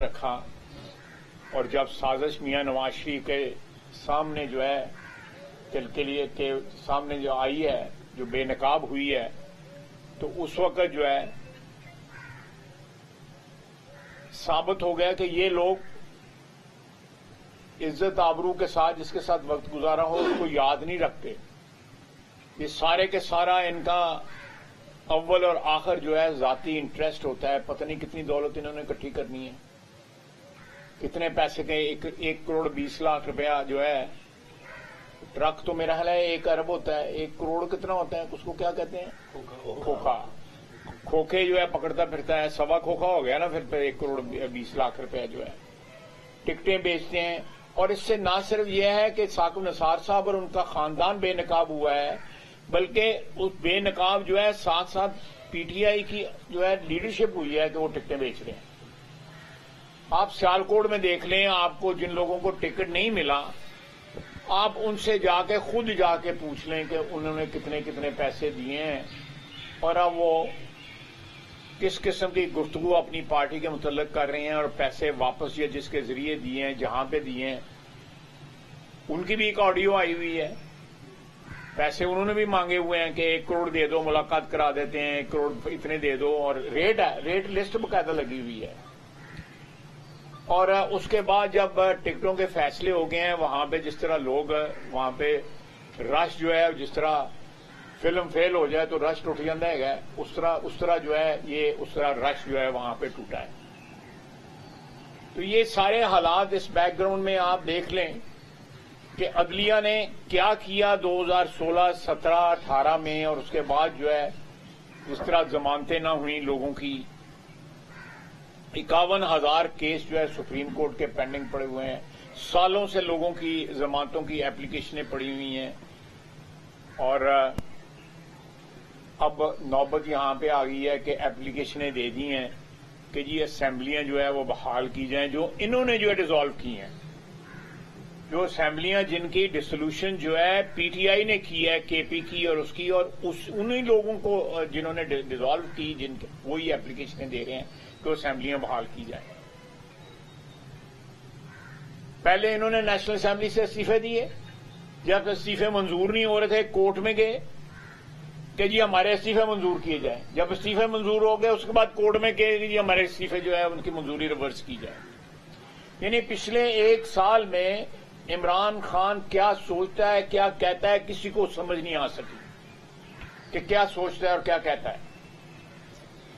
رکھا اور جب سازش میاں نواز شریف کے سامنے جو ہے کے لیے کہ سامنے جو آئی ہے جو بے نقاب ہوئی ہے تو اس وقت جو ہے ثابت ہو گیا کہ یہ لوگ عزت آبرو کے ساتھ جس کے ساتھ وقت گزارا ہو اس کو یاد نہیں رکھتے. یہ سارے کے سارا ان کا اول اور آخر جو ہے ذاتی انٹرسٹ ہوتا ہے. پتہ نہیں کتنی دولت انہوں نے اکٹھی کرنی ہے, کتنے پیسے کے 1 کروڑ 20 لاکھ روپیہ جو ہے. ٹرک تو میرا خیال ہے 1 ارب ہوتا ہے, 1 کروڑ کتنا ہوتا ہے, اس کو کیا کہتے ہیں, کھوکھا. کھوکھے جو ہے پکڑتا پھرتا ہے, سوا کھوکھا ہو گیا نا پھر 1 کروڑ 20 لاکھ روپیہ جو ہے. ٹکٹیں بیچتے ہیں. اور اس سے نہ صرف یہ ہے کہ ثاقب نثار صاحب اور ان کا خاندان بے نقاب ہوا ہے, بلکہ اس بے نقاب جو ہے ساتھ ساتھ پی ٹی آئی کی جو ہے لیڈرشپ ہوئی ہے کہ وہ ٹکٹیں بیچ رہے ہیں. آپ سیالکوٹ میں دیکھ لیں, آپ کو جن لوگوں کو ٹکٹ نہیں ملا آپ ان سے خود جا کے پوچھ لیں کہ انہوں نے کتنے کتنے پیسے دیے ہیں اور اب وہ کس قسم کی گفتگو اپنی پارٹی کے متعلق کر رہے ہیں اور پیسے واپس یا جس کے ذریعے دیے ہیں جہاں پہ دیے ہیں. ان کی بھی ایک آڈیو آئی ہوئی ہے. پیسے انہوں نے بھی مانگے ہوئے ہیں کہ 1 کروڑ دے دو, ملاقات کرا دیتے ہیں, 1 کروڑ اتنے دے دو, اور ریٹ لسٹ باقاعدہ لگی ہوئی ہے. اور اس کے بعد جب ٹکٹوں کے فیصلے ہو گئے ہیں وہاں پہ جس طرح لوگ وہاں پہ رش جو ہے جس طرح فلم فیل ہو جائے تو رش ٹوٹ جاتا ہے, اس طرح جو ہے یہ اس طرح رش جو ہے وہاں پہ ٹوٹا ہے. تو یہ سارے حالات اس بیک گراؤنڈ میں آپ دیکھ لیں کہ عدلیہ نے کیا کیا 2016, 17, 18 میں, اور اس کے بعد جو ہے جس طرح ضمانتیں نہ ہوئیں لوگوں کی. 51,000 کیس جو ہے سپریم کورٹ کے پینڈنگ پڑے ہوئے ہیں. سالوں سے لوگوں کی ضمانتوں کی اپلیکیشنیں پڑی ہوئی ہیں. اور اب نوبت یہاں پہ آ گئی ہے کہ اپلیکیشنیں دے دی ہیں کہ جی اسمبلیاں جو ہے وہ بحال کی جائیں جو انہوں نے جو ہے ڈیزالو کی ہیں. جو اسمبلیاں جن کی ڈسولوشن جو ہے پی ٹی آئی نے کی ہے, کے پی کی اور اس کی, اور انہی لوگوں کو جنہوں نے ڈیزالو کی وہی اپلیکیشنیں دے رہے ہیں کہ اسمبلیاں بحال کی جائیں. پہلے انہوں نے نیشنل اسمبلی سے استعفے دیے, جب استعفے منظور نہیں ہو رہے تھے کورٹ میں گئے کہ جی ہمارے استعفے منظور کیے جائیں. جب استعفے منظور ہو گئے اس کے بعد کورٹ میں کہ جی ہمارے استعفے جو ہے ان کی منظوری ریورس کی جائے. یعنی پچھلے 1 سال میں عمران خان کیا سوچتا ہے کیا کہتا ہے کسی کو سمجھ نہیں آ سکی کہ کیا سوچتا ہے اور کیا کہتا ہے.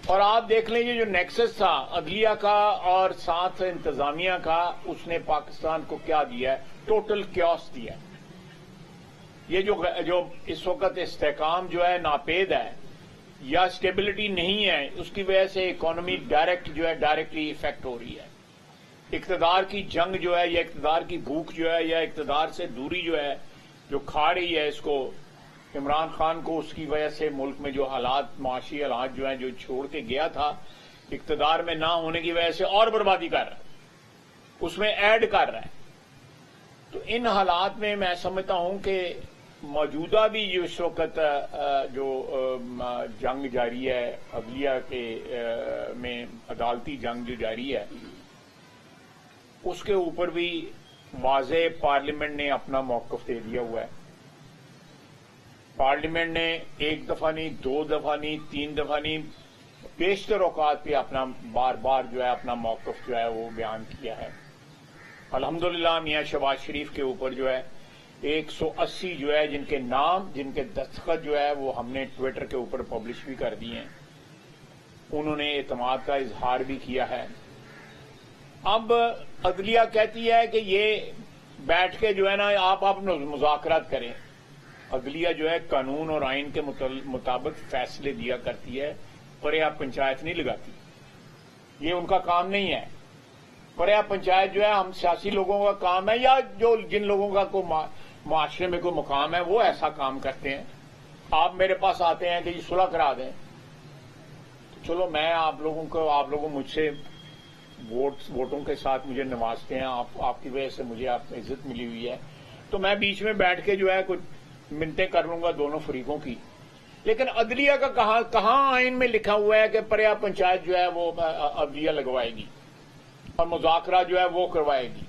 اور آپ دیکھ لیں جو نیکسس تھا عدلیہ کا اور ساتھ انتظامیہ کا, اس نے پاکستان کو کیا دیا ہے, ٹوٹل کیوس دیا ہے. یہ جو اس وقت استحکام جو ہے ناپید ہے یا اسٹیبلٹی نہیں ہے, اس کی وجہ سے اکانومی ڈائریکٹلی افیکٹ ہو رہی ہے. اقتدار کی جنگ جو ہے یا اقتدار کی بھوک جو ہے یا اقتدار سے دوری جو ہے جو کھا رہی ہے اس کو عمران خان کو, اس کی وجہ سے ملک میں جو حالات معاشی حالات جو ہیں جو چھوڑ کے گیا تھا اقتدار میں نہ ہونے کی وجہ سے اور بربادی کر رہا ہے, اس میں ایڈ کر رہا ہے. تو ان حالات میں میں سمجھتا ہوں کہ موجودہ بھی جو اس وقت جو جنگ جاری ہے عدلیہ کے میں عدالتی جنگ جو جاری ہے اس کے اوپر بھی واضح پارلیمنٹ نے اپنا موقف دے دیا ہوا ہے. پارلیمنٹ نے 1 دفعہ نہیں, 2 دفعہ نہیں, 3 دفعہ نہیں, بیشتر اوقات پہ اپنا بار بار جو ہے اپنا موقف جو ہے وہ بیان کیا ہے. الحمدللہ میاں شہباز شریف کے اوپر جو ہے 180 جو ہے جن کے نام جن کے دستخط جو ہے وہ ہم نے ٹویٹر کے اوپر پبلش بھی کر دیے ہیں, انہوں نے اعتماد کا اظہار بھی کیا ہے. اب عدلیہ کہتی ہے کہ یہ بیٹھ کے جو ہے نا آپ مذاکرات کریں. عدلیہ جو ہے قانون اور آئین کے مطابق فیصلے دیا کرتی ہے, پریا پنچایت نہیں لگاتی. یہ ان کا کام نہیں ہے. پریا پنچایت جو ہے ہم سیاسی لوگوں کا کام ہے یا جو جن لوگوں کا کوئی معاشرے میں کوئی مقام ہے وہ ایسا کام کرتے ہیں. آپ میرے پاس آتے ہیں کہ یہ صلح کرا دیں, تو چلو میں آپ لوگوں مجھ سے ووٹوں کے ساتھ مجھے نوازتے ہیں, آپ کی وجہ سے مجھے آپ عزت ملی ہوئی ہے, تو میں بیچ میں بیٹھ کے جو ہے کچھ منتیں کر لوں گا دونوں فریقوں کی. لیکن عدلیہ کا کہاں آئین میں لکھا ہوا ہے کہ پریا پنچایت جو ہے وہ عدلیہ لگوائے گی. اور مذاکرہ جو ہے وہ کروائے گی.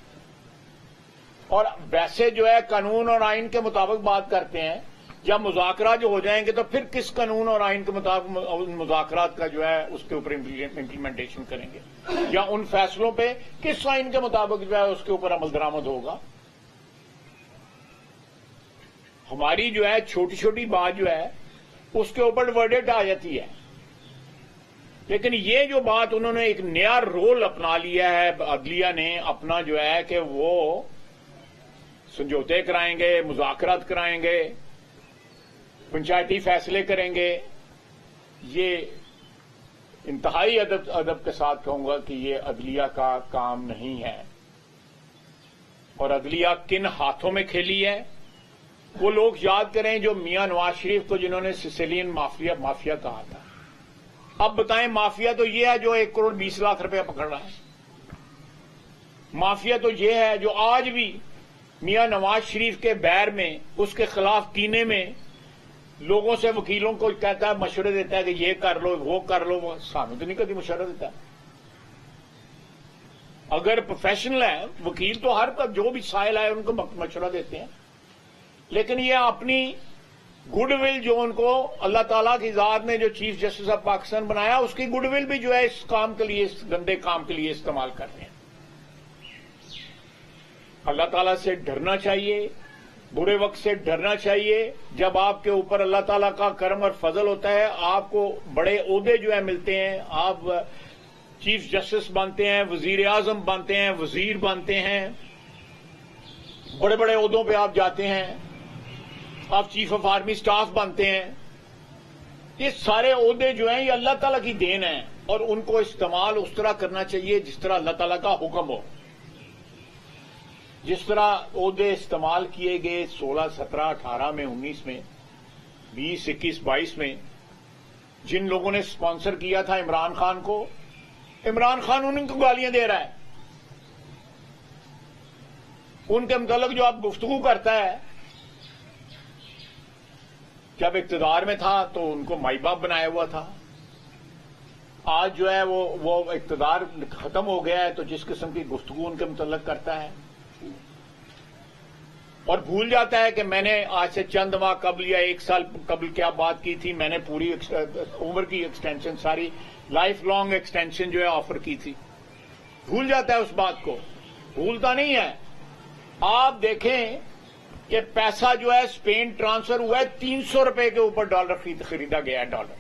اور ویسے جو ہے قانون اور آئین کے مطابق بات کرتے ہیں. جب مذاکرات جو ہو جائیں گے تو پھر کس قانون اور آئین کے مطابق مذاکرات کا جو ہے اس کے اوپر امپلیمنٹیشن کریں گے, یا ان فیصلوں پہ کس آئین کے مطابق جو ہے اس کے اوپر عمل درآمد ہوگا. ہماری جو ہے چھوٹی چھوٹی بات جو ہے اس کے اوپر ورڈکٹ آ جاتی ہے. لیکن یہ جو بات انہوں نے ایک نیا رول اپنا لیا ہے عدلیہ نے اپنا, جو ہے کہ وہ سمجھوتے کرائیں گے, مذاکرات کرائیں گے, پنچایتی فیصلے کریں گے. یہ انتہائی ادب کے ساتھ کہوں گا کہ یہ عدلیہ کا کام نہیں ہے. اور عدلیہ کن ہاتھوں میں کھیلی ہے وہ لوگ یاد کریں جو میاں نواز شریف کو جنہوں نے سسیلین مافیا کہا تھا. اب بتائیں, مافیا تو یہ ہے جو 1 کروڑ 20 لاکھ روپے پکڑ رہا ہے. مافیا تو یہ ہے جو آج بھی میاں نواز شریف کے بیر میں, اس کے خلاف کینے میں لوگوں سے, وکیلوں کو کہتا ہے, مشورے دیتا ہے کہ یہ کر لو وہ کر لو. وہ سامنے تو نہیں کبھی مشورہ دیتا. اگر پروفیشنل ہے وکیل تو ہر جو بھی سائل ہے ان کو مشورہ دیتے ہیں. لیکن یہ اپنی گڈ ول جو ان کو اللہ تعالیٰ کی ذات نے جو چیف جسٹس آف پاکستان بنایا, اس کی گڈ ول بھی جو ہے اس کام کے لیے, اس گندے کام کے لیے استعمال کرتے ہیں. اللہ تعالیٰ سے ڈرنا چاہیے, برے وقت سے ڈرنا چاہیے. جب آپ کے اوپر اللہ تعالیٰ کا کرم اور فضل ہوتا ہے, آپ کو بڑے عہدے جو ہے ملتے ہیں, آپ چیف جسٹس بنتے ہیں, وزیر اعظم بنتے ہیں, وزیر بنتے ہیں, بڑے بڑے عہدوں پہ آپ جاتے ہیں, آپ چیف آف آرمی اسٹاف بنتے ہیں. یہ سارے عہدے جو ہیں یہ اللہ تعالیٰ کی دین ہیں, اور ان کو استعمال اس طرح کرنا چاہیے جس طرح اللہ تعالیٰ کا حکم ہو. جس طرح عہدے استعمال کیے گئے 16, 17, 18 میں, 19 میں, 20, 21, 22 میں, جن لوگوں نے اسپانسر کیا تھا عمران خان کو, عمران خان ان کو گالیاں دے رہا ہے. ان کے متعلق جو آپ گفتگو کرتا ہے, جب اقتدار میں تھا تو ان کو مائی باپ بنایا ہوا تھا. آج جو ہے وہ اقتدار ختم ہو گیا ہے تو جس قسم کی گفتگو ان کے متعلق کرتا ہے, اور بھول جاتا ہے کہ میں نے آج سے چند ماہ قبل یا 1 سال قبل کیا بات کی تھی. میں نے پوری عمر کی ایکسٹینشن, ساری لائف لانگ ایکسٹینشن جو ہے آفر کی تھی. بھول جاتا ہے اس بات کو, بھولتا نہیں ہے. آپ دیکھیں کہ پیسہ جو ہے اسپین ٹرانسفر ہوا ہے 300 روپے کے اوپر ڈالر خریدا گیا ہے. ڈالر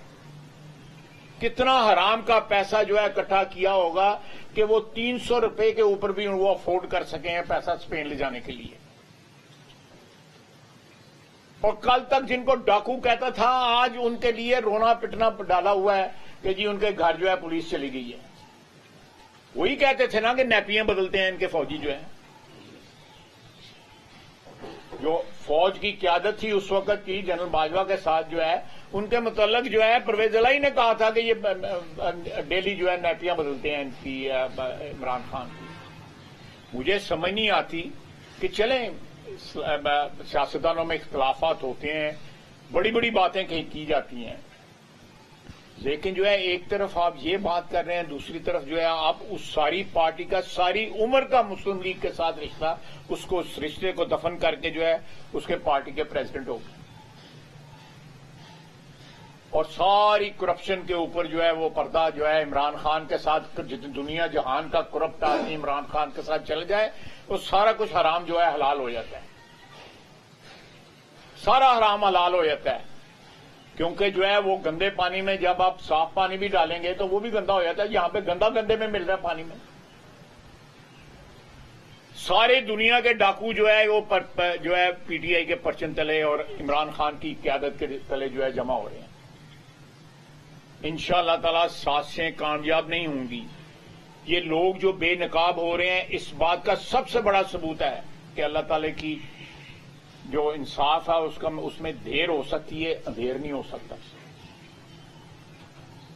کتنا حرام کا پیسہ جو ہے اکٹھا کیا ہوگا کہ وہ 300 روپے کے اوپر بھی وہ افورڈ کر سکیں ہیں پیسہ اسپین لے جانے کے لیے. اور کل تک جن کو ڈاکو کہتا تھا, آج ان کے لیے رونا پٹنا ڈالا ہوا ہے کہ جی ان کے گھر جو ہے پولیس چلی گئی ہے. وہی کہتے تھے نا کہ نیپیاں بدلتے ہیں ان کے فوجی جو ہیں. جو فوج کی قیادت تھی اس وقت کی جنرل باجوہ کے ساتھ جو ہے, ان کے متعلق جو ہے پرویز الہی نے کہا تھا کہ یہ ڈیلی جو ہے نیپیاں بدلتے ہیں ان کی عمران خان کی. مجھے سمجھ نہیں آتی کہ چلیں سیاستدانوں میں اختلافات ہوتے ہیں, بڑی بڑی باتیں کہیں کی جاتی ہیں, لیکن جو ہے ایک طرف آپ یہ بات کر رہے ہیں, دوسری طرف جو ہے آپ اس ساری پارٹی کا ساری عمر کا مسلم لیگ کے ساتھ رشتہ, اس رشتے کو دفن کر کے جو ہے اس کے پارٹی کے پریزیڈنٹ ہو گئے. اور ساری کرپشن کے اوپر جو ہے وہ پردہ جو ہے عمران خان کے ساتھ, دنیا جہان کا کرپٹ آدمی عمران خان کے ساتھ چل جائے, وہ سارا کچھ حرام جو ہے حلال ہو جاتا ہے. سارا حرام حلال ہو جاتا ہے, کیونکہ جو ہے وہ گندے پانی میں جب آپ صاف پانی بھی ڈالیں گے تو وہ بھی گندا ہو جاتا ہے. یہاں پہ گندا گندے میں مل رہا ہے پانی میں. سارے دنیا کے ڈاکو جو ہے وہ جو ہے پی ٹی آئی کے پرچم تلے اور عمران خان کی قیادت کے تلے جو ہے جمع ہو رہے ہیں. انشاءاللہ تعالی سازشیں کامیاب نہیں ہوں گی. یہ لوگ جو بے نقاب ہو رہے ہیں, اس بات کا سب سے بڑا ثبوت ہے کہ اللہ تعالی کی جو انصاف ہے اس میں دیر ہو سکتی ہے, اندھیر نہیں ہو سکتا.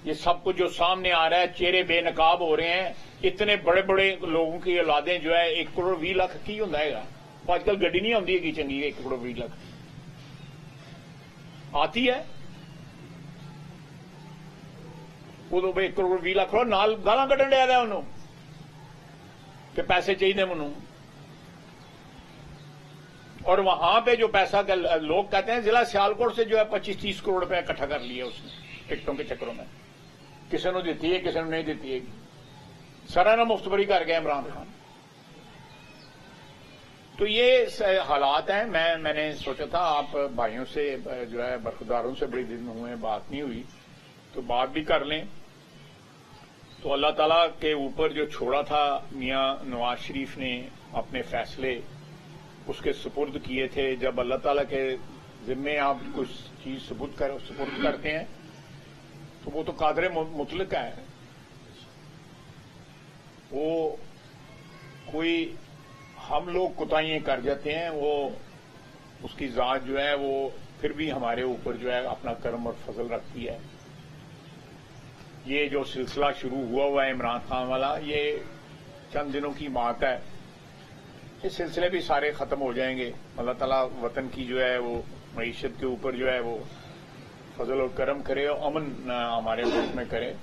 یہ سب کچھ جو سامنے آ رہا ہے, چہرے بے نقاب ہو رہے ہیں. اتنے بڑے بڑے لوگوں کی اولادیں جو ہے 1 کروڑ 20 لاکھ کی ہوں گا. آج کل گڈی نہیں آتی ہے چنگی 1 کروڑ 20 لاکھ آتی ہے. وہ تو 1 کروڑ 20 لاکھ نال گالاں کڈن ڈیا انہوں. کہ پیسے چاہیے منو، اور وہاں پہ جو پیسہ لوگ کہتے ہیں ضلع سیالکوٹ سے جو ہے 25-30 کروڑ روپے اکٹھا کر لیا اس نے ٹکٹوں کے چکروں میں، کسی نے دیتی ہے کسی نے نہیں دیتی ہے، سرانہ مفتبری کر گئے عمران خان۔ تو یہ حالات ہیں۔ میں نے سوچا تھا آپ بھائیوں سے جو ہے برخداروں سے بڑی دن ہوئے بات نہیں ہوئی تو بات بھی کر لیں۔ تو اللہ تعالیٰ کے اوپر جو چھوڑا تھا میاں نواز شریف نے اپنے فیصلے اس کے سپرد کیے تھے، جب اللہ تعالیٰ کے ذمے آپ کچھ چیز سپرد کرتے ہیں تو وہ تو قادر مطلق ہے، وہ کوئی ہم لوگ کوتاہیاں کر جاتے ہیں، وہ اس کی ذات جو ہے وہ پھر بھی ہمارے اوپر جو ہے اپنا کرم اور فضل رکھتی ہے۔ یہ جو سلسلہ شروع ہوا ہے عمران خان والا، یہ چند دنوں کی بات ہے، یہ سلسلے بھی سارے ختم ہو جائیں گے۔ اللہ تعالیٰ وطن کی جو ہے وہ معیشت کے اوپر جو ہے وہ فضل اور کرم کرے اور امن ہمارے ملک میں کرے۔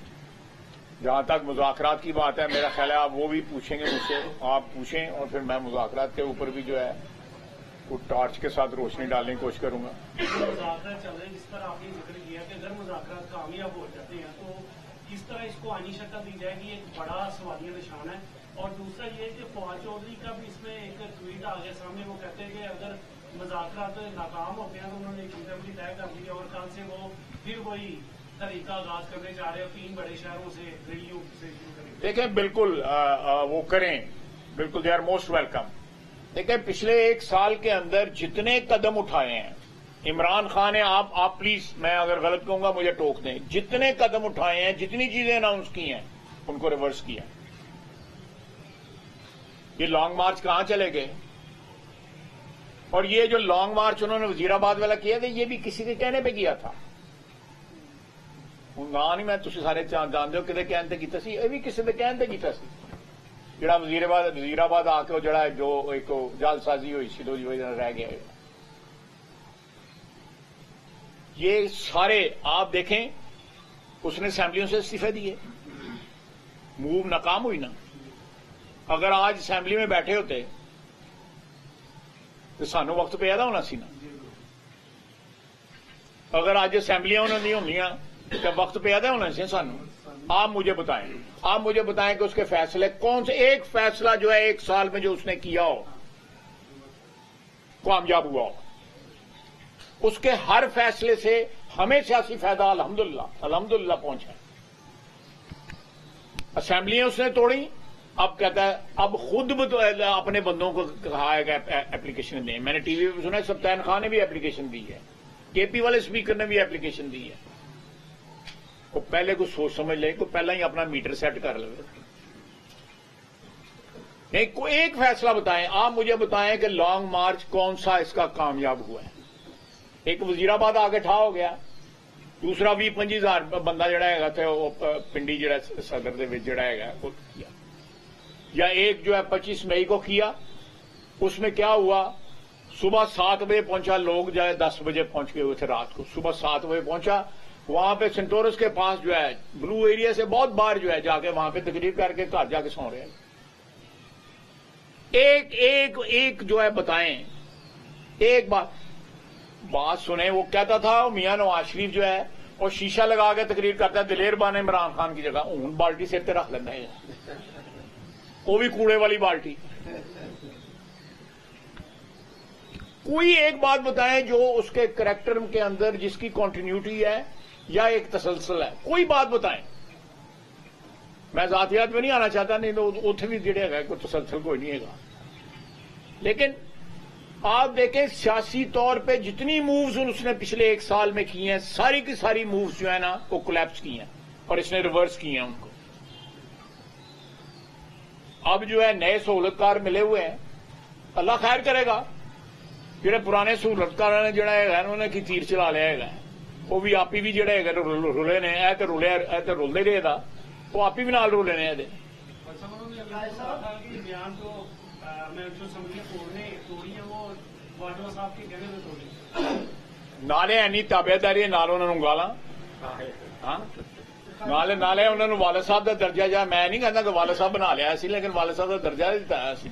جہاں تک مذاکرات کی بات ہے، میرا خیال ہے آپ وہ بھی پوچھیں گے مجھ سے، آپ پوچھیں اور پھر میں مذاکرات کے اوپر بھی جو ہے وہ ٹارچ کے ساتھ روشنی ڈالنے کی کوشش کروں گا۔ مذاکرات چل رہے ہیں، جس پر آپ نے ذکر کیا کہ اگر مذاکرات کامیاب ہو جاتے ہیں تو کس طرح اس کو آئینی شکل دی جائے گی، ایک بڑا سوالیہ نشان ہے۔ اور دوسرا یہ کہ فواد چودھری کا بھی اس میں ایک ٹویٹ آ گیا سامنے، وہ کہتے ہیں کہ اگر مذاکرات ناکام ہوتے ہیں تو انہوں نے ایک اسمبلی طے کر لی ہے اور کل سے وہ پھر وہی طریقہ آغاز کرنے جا رہے ہیں، 3 بڑے شہروں سے ریلیوں سے شروع کریں۔ دیکھیں بالکل وہ کریں، بالکل دے آر موسٹ ویلکم۔ دیکھیں پچھلے 1 سال کے اندر جتنے قدم اٹھائے ہیں عمران خان نے، آپ پلیز میں اگر غلط کہوں گا مجھے ٹوک دیں، جتنے قدم اٹھائے ہیں، جتنی چیزیں اناؤنس کی ہیں ان کو ریورس کیا۔ یہ لانگ مارچ کہاں چلے گئے؟ اور یہ جو لانگ مارچ انہوں نے وزیر آباد والا کیا تھا، یہ بھی کسی کے کہنے پہ کیا تھا، گاہ نہیں میں تھی سارے جانتے ہو کدے کہنے کیتا سی، یہ بھی کسی کے کہنے کیتا سی، جڑا وزیر آباد آ کے جڑا جو ایک جال سازی ہوئی سی 2 رہ گیا۔ یہ سارے آپ دیکھیں اس نے اسمبلیوں سے استعفے دیے، موو ناکام ہوئی نا۔ اگر آج اسمبلی میں بیٹھے ہوتے تو سانو وقت پہ ہونا سی نا، اگر آج اسمبلیاں انہوں نے ہونیاں تو وقت پہ ہونا سی سانو۔ آپ مجھے بتائیں کہ اس کے فیصلے کون سے ایک فیصلہ جو ہے 1 سال میں جو اس نے کیا ہو کامیاب ہوا ہو، اس کے ہر فیصلے سے ہمیں سیاسی فائدہ الحمدللہ پہنچا۔ اسمبلیاں اس نے توڑی، اب کہتا ہے اب خود اپنے بندوں کو کہا ہے کہ اپلیکیشن دیں۔ میں نے ٹی وی پہ سنا ہے سبطین خان نے بھی اپلیکیشن دی ہے، کے پی والے اسپیکر نے بھی اپلیکیشن دی ہے۔ وہ پہلے کچھ سوچ سمجھ لے، کو پہلے ہی اپنا میٹر سیٹ کر لے۔ ایک فیصلہ بتائیں، آپ مجھے بتائیں کہ لانگ مارچ کون سا اس کا کامیاب ہوا ہے؟ ایک وزیر آباد آگے ٹھا ہو گیا، دوسرا 20-25 ہزار بندہ جڑا ہے وہ پنڈی جڑا صدر دے وچ جڑا ہے وہ کیا، یا ایک جو ہے 25 مئی کو کیا، اس میں کیا ہوا؟ صبح 7 بجے پہنچا، لوگ جو ہے 10 بجے پہنچ گئے ہوئے تھے رات کو، صبح 7 بجے پہنچا، وہاں پہ سینٹورس کے پاس جو ہے بلو ایریا سے بہت باہر جو ہے جا کے وہاں پہ تقریر کر کے گھر جا کے سو رہے ہیں۔ ایک جو ہے بتائیں، ایک بات سنیں۔ وہ کہتا تھا میاں نواز شریف جو ہے وہ شیشہ لگا کے تقریر کرتا ہے، دلیر بان عمران خان کی جگہ اون بالٹی سر تے رکھ لینا ہے، وہ بھی کوڑے والی بالٹی۔ کوئی ایک بات بتائیں جو اس کے کریکٹر کے اندر جس کی کنٹینیوٹی ہے یا ایک تسلسل ہے، کوئی بات بتائیں۔ میں ذاتیات میں نہیں آنا چاہتا، نہیں تو اتنے بھی جڑے گا کوئی تسلسل کوئی نہیں ہے گا، لیکن آپ دیکھیں سیاسی طور پہ جتنی مووز اس نے پچھلے 1 سال میں کی ہیں، ساری کی ساری مووز جو ہے نا وہ کولیپس کی ہیں اور اس نے ریورس کی ہیں ان کو۔ اب جو ہے نئے سہولتکار ملے ہوئے ہیں، اللہ خیر کرے گا۔ جڑے پرانے سہولتکار نے جڑا ہے انہوں نے کی تیر چلا لیا ہے، وہ بھی آپ بھی جڑے ہے رلے نے، اے تو رلتے رہے گا، وہ آپ بھی نال رولے نے۔ بیان تو میں جو اسمبلیاں توڑی ہیں وہ باجوہ صاحب کے کہنے میں توڑی، نالے اینی تابے داری نال انہوں نے گالا۔ ہاں ਨਾਲੇ ਨਾਲੇ ਉਹਨਾਂ ਨੂੰ ਵਾਲਦ ਸਾਹਿਬ ਦਾ ਦਰਜਾ, ਜਾਂ ਮੈਂ ਨਹੀਂ ਕਹਿੰਦਾ ਕਿ ਵਾਲਦ ਸਾਹਿਬ ਬਣਾ ਲਿਆ ਸੀ, ਲੇਕਿਨ ਵਾਲਦ ਸਾਹਿਬ ਦਾ ਦਰਜਾ ਦਿੱਤਾ ਸੀ।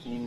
3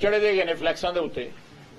ਚੜੇ ਦੇ ਗਏ ਨੇ ਫਲੈਕਸਾਂ ਦੇ ਉੱਤੇ,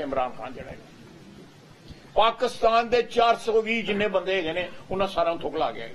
ਇਮਰਾਨ ਖਾਨ ਜਿਹੜਾ ਹੈ। ਪਾਕਿਸਤਾਨ ਦੇ 420 ਜਿੰਨੇ ਬੰਦੇ ਹੈਗੇ ਨੇ ਉਹਨਾਂ ਸਾਰਿਆਂ ਨੂੰ ਥੁਕਲਾ ਗਿਆ ਹੈ।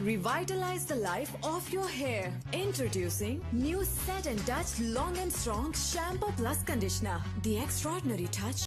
Revitalize the life of your hair. Introducing new Set and Touch Long and Strong Shampoo Plus Conditioner. The extraordinary touch